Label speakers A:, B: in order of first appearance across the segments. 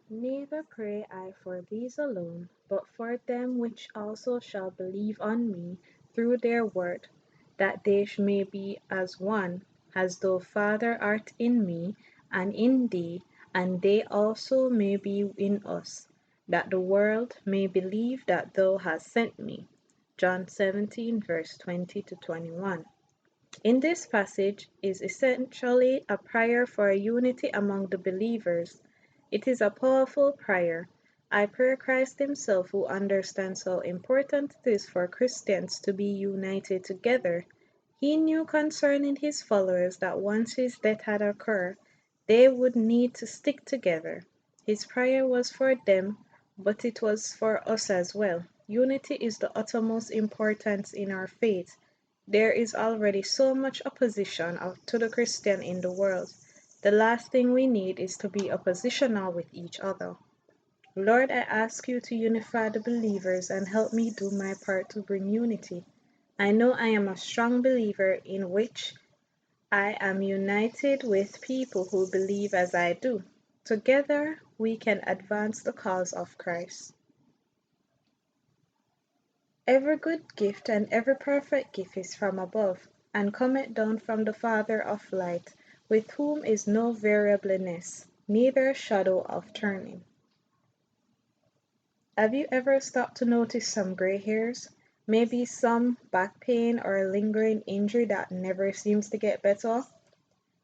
A: Neither pray I for these alone, but for them which also shall believe on me through their word, that they may be as one, as thou, Father, art in me, and in thee, and they also may be in us, that the world may believe that thou hast sent me. John 17, verse 20 to 21. In this passage is essentially a prayer for unity among the believers. It is a powerful prayer. I pray Christ himself, who understands how important it is for Christians to be united together. He knew concerning his followers that once his death had occurred, they would need to stick together. His prayer was for them, but it was for us as well. Unity is the uttermost importance in our faith. There is already so much opposition to the Christian in the world. The last thing we need is to be oppositional with each other. Lord, I ask you to unify the believers and help me do my part to bring unity. I know I am a strong believer in which I am united with people who believe as I do. Together, we can advance the cause of Christ. Every good gift and every perfect gift is from above, and cometh down from the Father of light, with whom is no variableness, neither shadow of turning. Have you ever stopped to notice some gray hairs? Maybe some back pain or a lingering injury that never seems to get better?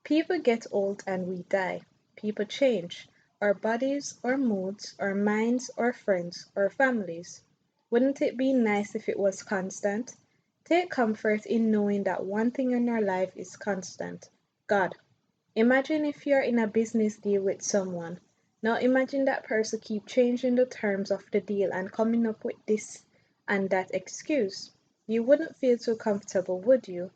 A: People get old and we die. People change. Our bodies, our moods, our minds, our friends, our families. Wouldn't it be nice if it was constant? Take comfort in knowing that one thing in our life is constant: God. Imagine if you're in a business deal with someone. Now imagine that person keep changing the terms of the deal and coming up with this and that excuse. You wouldn't feel too comfortable, would you?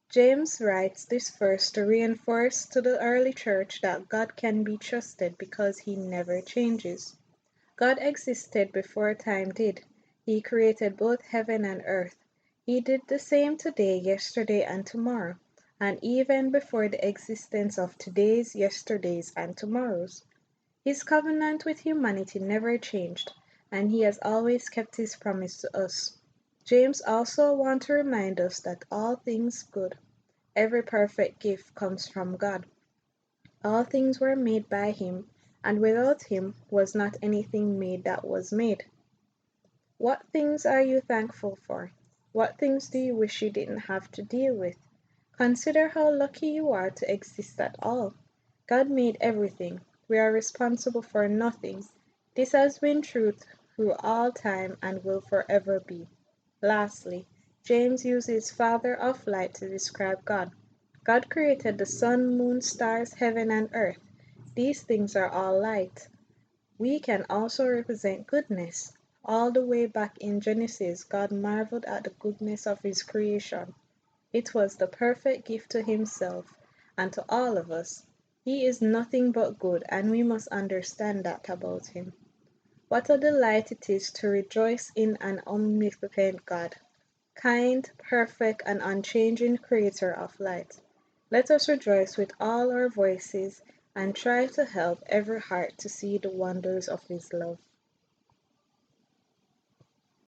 A: James writes this verse to reinforce to the early church that God can be trusted because he never changes. God existed before time did. He created both heaven and earth. He did the same today, yesterday, and tomorrow, and even before the existence of today's, yesterdays, and tomorrows. His covenant with humanity never changed, and he has always kept his promise to us. James also wants to remind us that all things good, every perfect gift comes from God. All things were made by him, and without him was not anything made that was made. What things are you thankful for? What things do you wish you didn't have to deal with? Consider how lucky you are to exist at all. God made everything. We are responsible for nothing. This has been true through all time and will forever be. Lastly, James uses Father of light to describe God. God created the sun, moon, stars, heaven, and earth. These things are all light. We can also represent goodness. All the way back in Genesis, God marveled at the goodness of his creation. It was the perfect gift to himself and to all of us. He is nothing but good, and we must understand that about him. What a delight it is to rejoice in an omnipotent God, kind, perfect, and unchanging creator of light. Let us rejoice with all our voices and try to help every heart to see the wonders of his love.